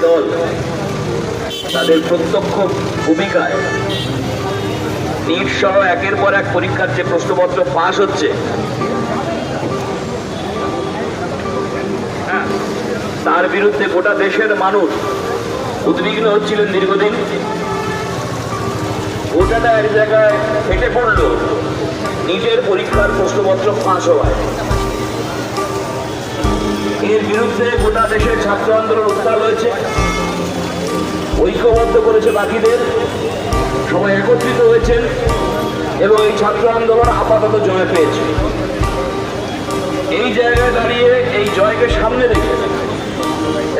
দল তাদের প্রত্যক্ষ ভূমিকায় নিট সহ একের পর এক পরীক্ষার যে প্রশ্নপত্র পাস হচ্ছে, তার বিরুদ্ধে গোটা দেশের মানুষ উদ্বিগ্ন হচ্ছিলেন দীর্ঘদিন। গোটাটা এক জায়গায় ফেটে পড়ল নিটের পরীক্ষার প্রশ্নপত্র ফাঁস হওয়ায়। এর বিরুদ্ধে গোটা দেশের ছাত্র আন্দোলন উত্তাল হয়েছে, ঐক্যবদ্ধ করেছে বাকিদের, সবাই একত্রিত হয়েছেন এবং এই ছাত্র আন্দোলন আপাতত জয় পেয়েছে। এই জায়গায় দাঁড়িয়ে এই জয়কে সামনে রেখে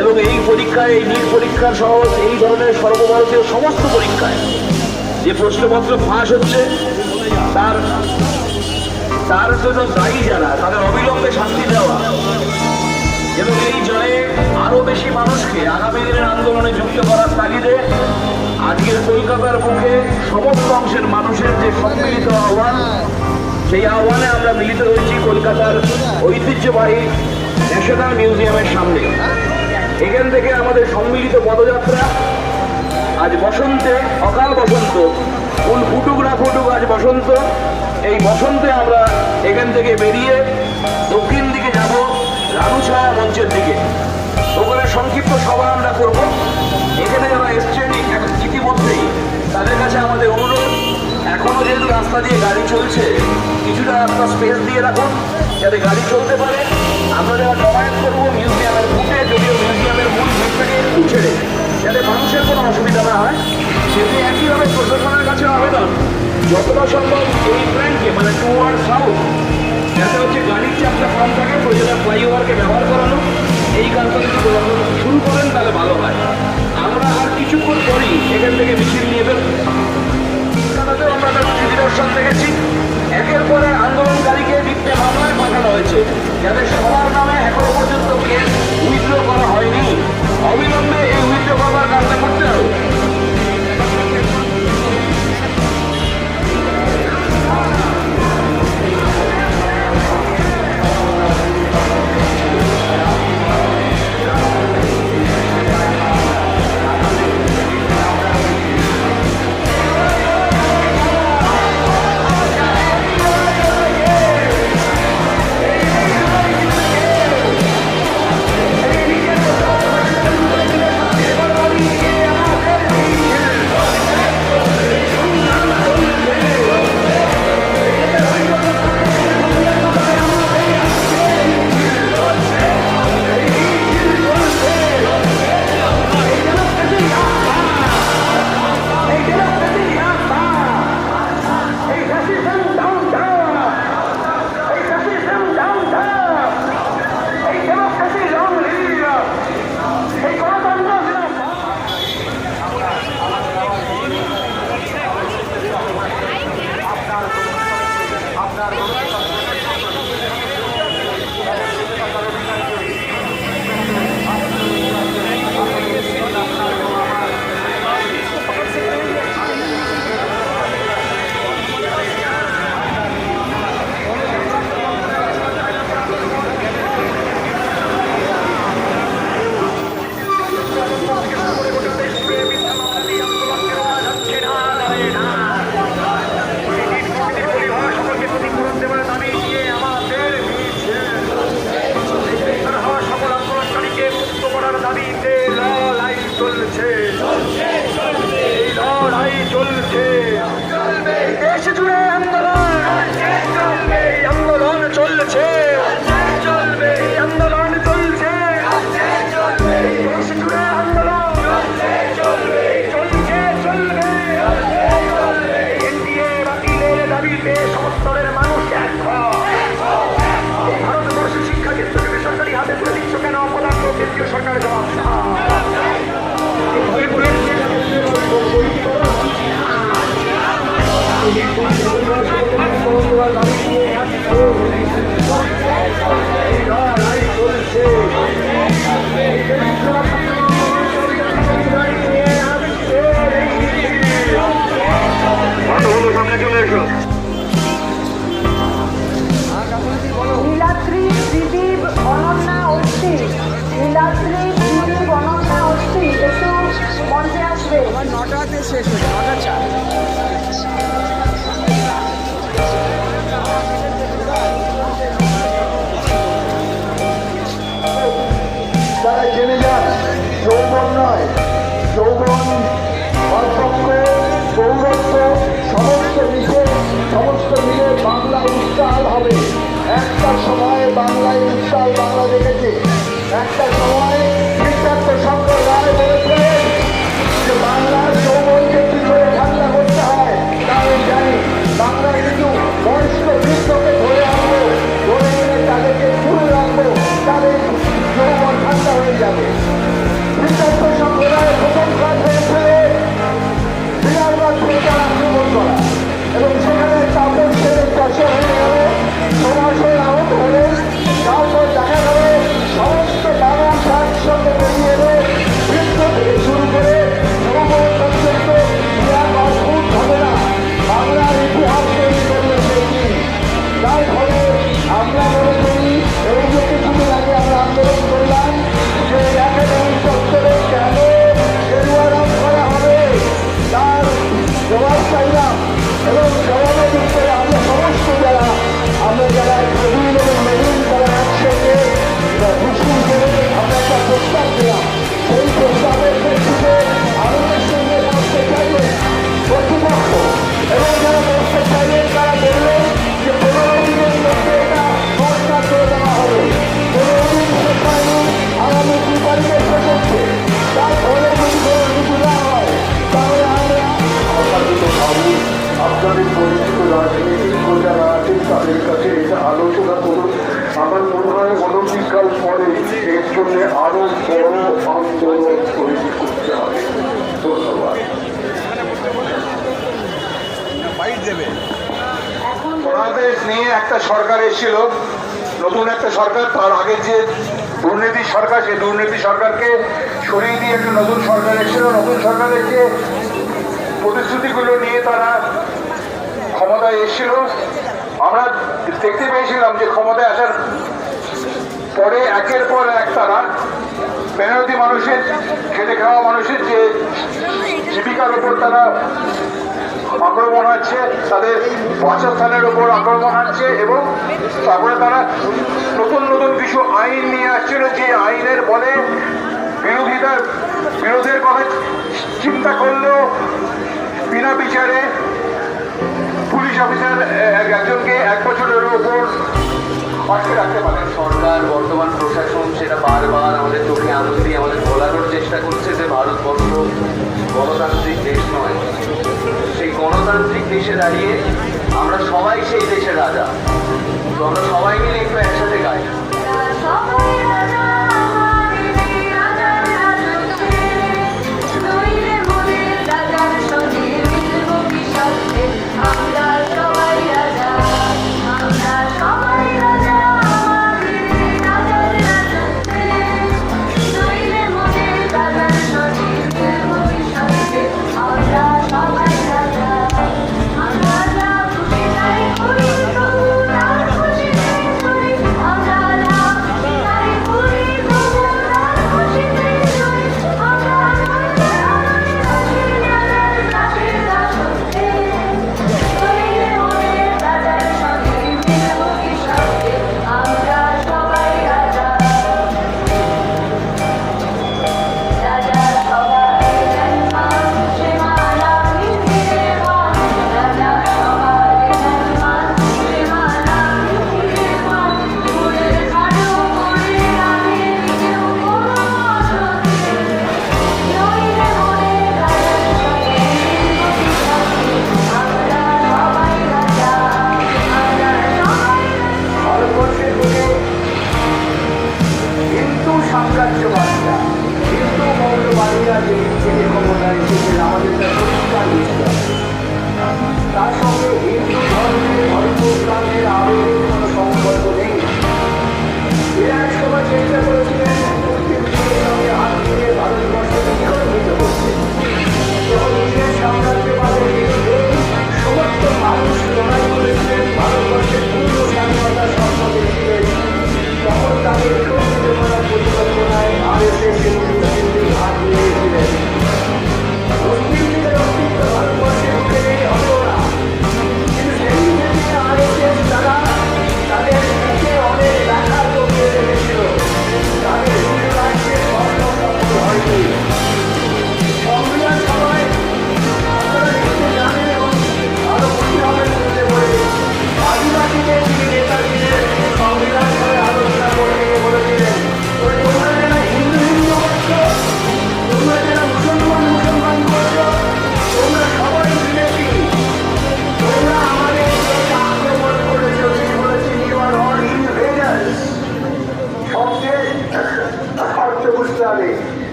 এবং এই পরীক্ষায়, এই নিট পরীক্ষার সহ এই ধরনের সর্বভারতীয় সমস্ত পরীক্ষায় যে প্রশ্নপত্র ফাঁস হচ্ছে তার জন্য দায়ী যারা, তাদের অবিলম্বে শাস্তি দেওয়া এবং এই জয়ে আরো বেশি মানুষকে আগামী দিনের আন্দোলনে যুক্ত করার তাগিদে আজকের কলকাতার বুকে সমস্ত অংশের মানুষের যে সম্মিলিত আহ্বান, সেই আহ্বানে আমরা মিলিত হয়েছি কলকাতার ঐতিহ্যবাহী ন্যাশনাল মিউজিয়ামের সামনে। এখান থেকে আমাদের সম্মিলিত পদযাত্রা আজ বসন্তে, অকাল বসন্ত, ফুল ফুটুক না ফুটুক আজ বসন্ত, এই বসন্তে আমরা এখান থেকে বেরিয়ে দক্ষিণ দিকে যাব রানুছায়া মঞ্চের দিকে। ওখানে সংক্ষিপ্ত সভা আমরা করব। এখানে যারা এসছেন ইতিমধ্যেই তাদের কাছে আমাদের অনুরোধ, এখনো যেহেতু রাস্তা দিয়ে গাড়ি চলছে, কিছুটা রাস্তা স্পেস দিয়ে রাখুন যাতে গাড়ি চলতে পারে। আমরা যারা জমায়েত করবো মিউজিয়ামের বুকে, যদিও মিউজিয়ামের মূল ভিতটাকে একটু ছেড়ে, যাতে মানুষের কোনো অসুবিধা না হয়, সেটি একইভাবে প্রশাসনের কাছে আবেদন যতটা সম্ভব এই প্ল্যানকে, মানে টুয়ার্ড সাউথ, যাতে হচ্ছে গাড়ির চাপটা কম থাকে, প্রয়োজনে ফ্লাইওভারকে ব্যবহার করানো, এই কাজটা যদি শুরু করেন তাহলে ভালো হয়। আমরা আর কিছুক্ষণ পরই এখান থেকে মিছিল নিয়ে বেরোব। আমরা নিদর্শন দেখেছি, একের পরে আন্দোলনকারীকে মিথ্যে মামলায় পাঠানো হয়েছে, যাদের সবার নামে এখনো পর্যন্ত কেস উইথড্র করা হয়নি। অবিলম্বে এই উইথড্র করবার কাজটা করতে হবে। বাংলা উত্তাল হবে। একটা সময় বাংলায় উত্তাল বাংলা দেখেছে। একটা সময় সিদ্ধার্থ শঙ্কর রায় বলেছিলেন যে বাংলার যৌবনকে কি করে ঠান্ডা করতে হয় তা আমি জানি। বাংলায় কিন্তু বয়স্ক বৃদ্ধকে ধরে আনবো, ধরে এনে তাদেরকে ফুল রাখবো, তাদের যৌবন ঠান্ডা হয়ে যাবে। সিদ্ধার্থ শঙ্কর রায়ের প্রথম কাজ হয়েছিল বিরাটবাদ থেকে আক্রমণ করা, এবং সেখানে তাপস সেনের চাষা হয়ে গেল, সমাজ হয়ে আহত হলেন। তারপর দেখা গেল সমস্ত মানুষ একসঙ্গে বেরিয়ে এলো, বৃদ্ধ থেকে শুরু করে যৌবন পর্যন্ত এক অদ্ভুত ঘটনা বাংলার ইতিহাস তৈরি করলো সেটি। তার ফলে আমরা মনে করি এই যে কিছুদিন আগে আমরা আন্দোলন করলাম যে একাডেমি চত্বরে কেন গেরুয়া রং করা হবে তার জবাব চাইলাম, এবং জবাবের উত্তরে আমরা সমস্ত যারা প্রবীণ এবং নবীন তারা একসঙ্গে মুসলিম করে আমরা একটা প্রস্তাব দিলাম। সেই প্রস্তাবের প্রেক্ষিতে আমাদের সঙ্গে বসতে চাইলেন কর্তৃপক্ষ, এবং যারা বসতে চাইলেন তারা বললেন যে 15 দিনের মধ্যে এটা প্রস্তাব করে দেওয়া হবে। 15 দিন শেষ হয়নি, আগামী 2 তারিখে শেষ হচ্ছে। তারপরে যদি কোনো কিছু না হয় তাহলে আমরা আপনাদের পরিচিত রাজনীতিক যারা আছেন তাদের কাছে এটা আলোচনা করুন। আমার মনে হয় অনতিকাল পরে এর জন্য আরো বড় আন্দোলন তৈরি করতে হবে। ধন্যবাদ। বাংলাদেশ নিয়ে একটা সরকার এসেছিল, নতুন একটা সরকার। তার আগে যে দুর্নীতি সরকার, সেই দুর্নীতি সরকারকে সরিয়ে দিয়ে একটা নতুন সরকার এসেছিল। নতুন সরকারের যে প্রতিশ্রুতিগুলো নিয়ে তারা ক্ষমতায় এসেছিল, আমরা দেখতে পেয়েছিলাম যে ক্ষমতায় আসার পরে একের পর এক তারা মেহনতি মানুষের, খেটে খাওয়া মানুষের যে জীবিকার উপর তারা আক্রমণ হচ্ছে, তাদের বাসস্থানের উপর আক্রমণ হচ্ছে, এবং তারপরে তারা নতুন নতুন কিছু আইন নিয়ে আসছিল যে আইনের বলে বিরোধের কথা চিন্তা করলেও বিনা বিচারে পুলিশ অফিসার একজনকে 1 বছরের উপর আটকে রাখতে পারে। সরকার, বর্তমান প্রশাসন সেটা বারবার আমাদের চোখে আঙুল দিয়ে আমাদের বলানোর চেষ্টা করছে যে ভারতবর্ষ গণতান্ত্রিক দেশ নয়। সেই গণতান্ত্রিক দেশে দাঁড়িয়ে আমরা সবাই সেই দেশের রাজা। তো আমরা সবাই মিলে একটু একসাথে গাই। আমরা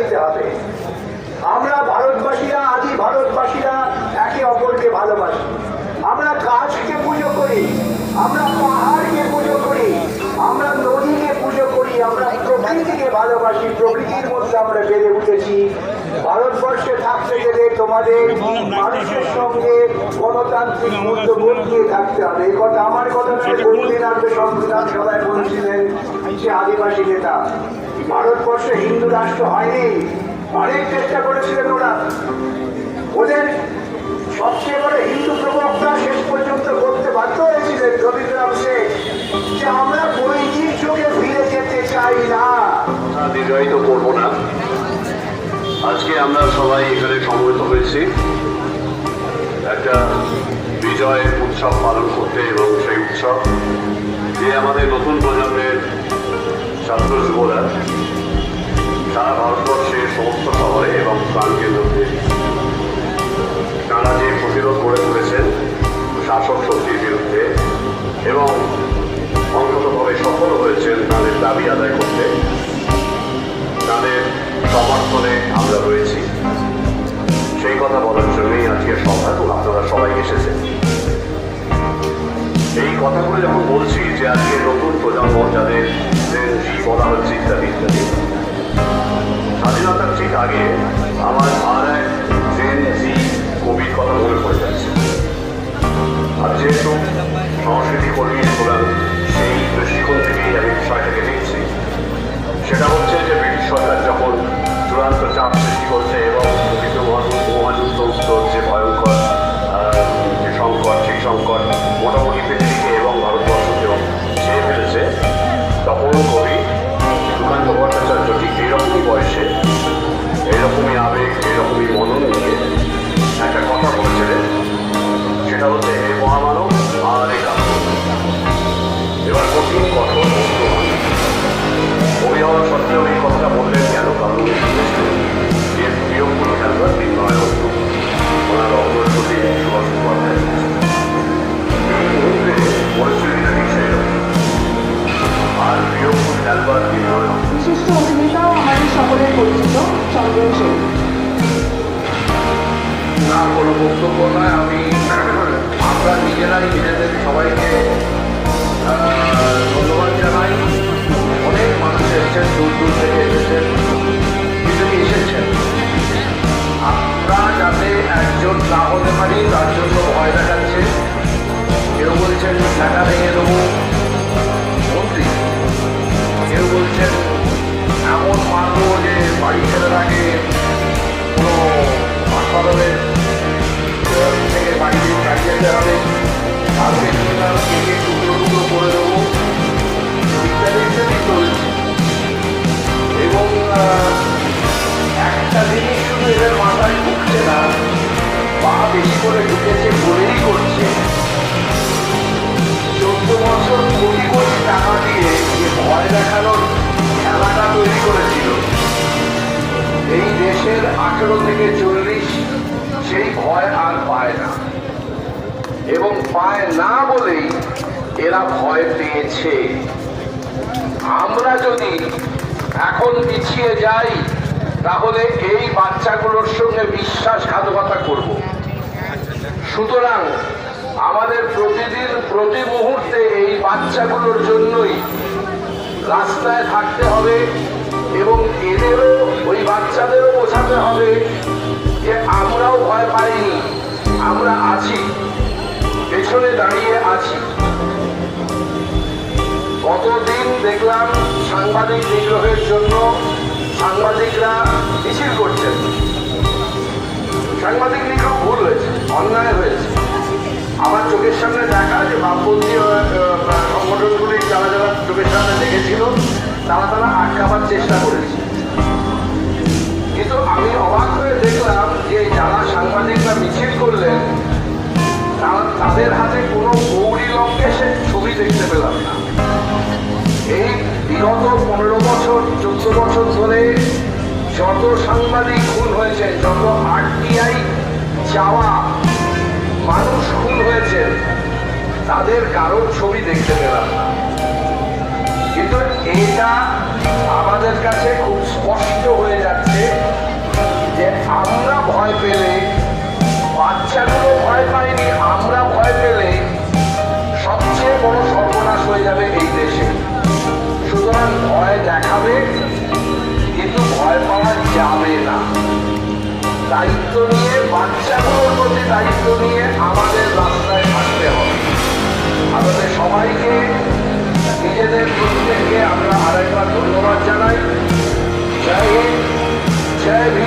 দিতে হবে। আমরা ভারতবাসীরা, আদি ভারতবাসীরা একে অপরকে ভালোবাসি। আমরা গাছকে পুজো করি, আমরা পাহাড়কে পুজো করি, আমরা নদীকে পুজো করি, আমরা প্রকৃতিকে ভালোবাসি। প্রকৃতির মধ্যে আমরা বেড়ে উঠেছি। ভারতবর্ষে থাকতে গেলে তোমাদের মানুষের সঙ্গে গণতান্ত্রিক মূল্যবোধ নিয়ে থাকতে হবে। এই কথা আমার কথা নয়, বহুদিন আগে সংবিধান সভায় বলেছিলেন যে আদিবাসী নেতা। ভারতবর্ষে হিন্দু রাষ্ট্র হয়নি, অনেক চেষ্টা করেছিলেন ওরা। ওদের সবচেয়ে বড় হিন্দু প্রবক্তা শেষ পর্যন্ত করতে বাধ্য হয়েছিলেন রবীন্দ্রনাথ শেখ, যে আমরা বৈদিক যুগে ফিরে যেতে চাই না। দীর্ঘায়িত করবো না। আজকে আমরা সবাই এখানে সমবেত হয়েছি একটা বিজয় উৎসব পালন করতে, এবং সেই উৎসব যে আমাদের নতুন প্রজন্মের ছাত্র যুবরা সারা ভারতবর্ষের সমস্ত শহরে এবং প্রাণকেন্দ্রতে তারা যে প্রতিরোধ গড়ে তুলেছেন শাসক শক্তির বিরুদ্ধে, এবং অন্ততভাবে সফল হয়েছেন তাদের দাবি আদায় করতে, তাদের সমর্থনে আমরা রয়েছি। সেই কথা বলার জন্যই আজকের সভা, এবং আপনারা সবাই এসেছেন। এই কথাগুলো যখন বলছি যে আজকে নতুন প্রজন্ম যাদের বলা হচ্ছে ইত্যাদি ইত্যাদি, স্বাধীনতার ঠিক আগে আমার আর এক কবির কথা মনে পড়ে যাচ্ছে। আর যেহেতু সংস্কৃতি কর্মী সুতরাং সেই দৃষ্টিকোণ থেকেই আমি বিষয়টাকে দেখছি। সেটা হচ্ছে যে ব্রিটিশ সরকার যখন চূড়ান্ত চাপ সৃষ্টি করছে এবং মহাযুদ্ধ উত্তর যে ভয়ঙ্কর যে সংকট, সেই সংকট মোটামুটি পৃথিবীকে এবং ভারতবর্ষকেও ছেড়ে ফেলেছে, তখন কবি সুকান্ত ভট্টাচার্য ঠিক এইরকমই বয়সে, এইরকমই আবেগ, এইরকমই মনন নিয়ে একটা কথা বলেছিলেন। সেটা হচ্ছে হে মহামানব আর এ কাব্য। এবার কঠিন কঠোর বর্তমান কবি হওয়া সত্ত্বেও এই কথাটা বললেন কেন? কারণ যে প্রিয় ফুল খেলবার দিন নয় বন্ধু, ওনার অগ্রসতি সুভাষ মুখোপাধ্যায়। এই মুহূর্তে পরিস্থিতিটা ঠিক সেই রকম। আর প্রিয় ফুল খেলবার দিন নয়। বিশিষ্ট অভিনেতাও আমাদের সকলের পরিচিত চন্দন সেন। না, কোনো বক্তব্য নয়। আমরা নিজেরাই নিজেদের সবাইকে ধন্যবাদ জানাই। অনেক মানুষ এসেছেন, দূর দূর থেকে এসেছেন, কিন্তু এসেছেন। আমরা যাতে একজন না হতে পারি তার জন্য ভয় দেখাচ্ছে। কেউ বলছেন টাকা ভেঙে দেবো মন্ত্রী, কেউ বলছেন এমন মানবো যে বাড়ি ছেড়ে থাকে কোনো হাসপাতালের থেকে বাড়িতে কাটিয়ে যেতে হবে, তারপরে কেটে টুকরো টুকরো করে দেবো, ইত্যাদি ইত্যাদি চলছে। এবং একটা জিনিস শুধু এদের মাথায় ঢুকছে না, পা বেশি করে ঢুকেছে বলেই করছে। 14 বছর কোটি কোটি টাকা দিয়ে যে ভয় দেখানোর খেলাটা তৈরি করেছিল এই দেশের 18 থেকে 40, সেই ভয় আর পায় না, এবং পায় না বলেই এরা ভয় পেয়েছে। আমরা যদি এখন পিছিয়ে যাই তাহলে এই বাচ্চাগুলোর সঙ্গে বিশ্বাসঘাতকতা করব। সুতরাং আমাদের প্রতিদিন প্রতি মুহূর্তে এই বাচ্চাগুলোর জন্যই রাস্তায় থাকতে হবে, এবং এদেরও, ওই বাচ্চাদেরও বোঝাতে হবে যে আমরাও ভয় পাইনি, আমরা আছি, পেছনে দাঁড়িয়ে আছি। গতদিন দেখলাম সাংবাদিক নিগ্রহের জন্য সাংবাদিকরা মিছিল করছেন। সাংবাদিক নিগ্রহ ভুল হয়েছে, অন্যায় হয়েছে। আমার চোখের সামনে দেখা যে বামপন্থী সংগঠনগুলি যারা যারা চোখের সামনে দেখেছিল তারা আটকাবার চেষ্টা করেছে। কিন্তু আমি অবাক হয়ে দেখলাম যে যারা সাংবাদিকরা মিছিল করলেন তাদের হাতে কোনো গৌরী লঙ্কেশের ছবি দেখতে পেলাম না। এই বিগত 15 বছর 14 বছর ধরে যত সাংবাদিক খুন হয়েছে, যত RTI চাওয়া মানুষ খুন হয়েছে, তাদের কারোর ছবি দেখতে পেলাম না। কিন্তু এটা আমাদের কাছে খুব স্পষ্ট হয়ে যাচ্ছে ভয় পেলে, বাচ্চাগুলো ভয় পায়নি, আমরা ভয় পেলে সবচেয়ে বড় সর্বনাশ হয়ে যাবে এই দেশে। সুতরাং ভয় দেখাবে, কিন্তু ভয় পাওয়া যাবে না। দায়িত্ব নিয়ে, বাচ্চাগুলোর প্রতি দায়িত্ব নিয়ে আমাদের রাস্তায় থাকতে হবে। আমাদের সবাইকে, নিজেদের প্রত্যেককে আমরা আরেকবার ধন্যবাদ জানাই। জয় হিন্দ, জয় ভীম।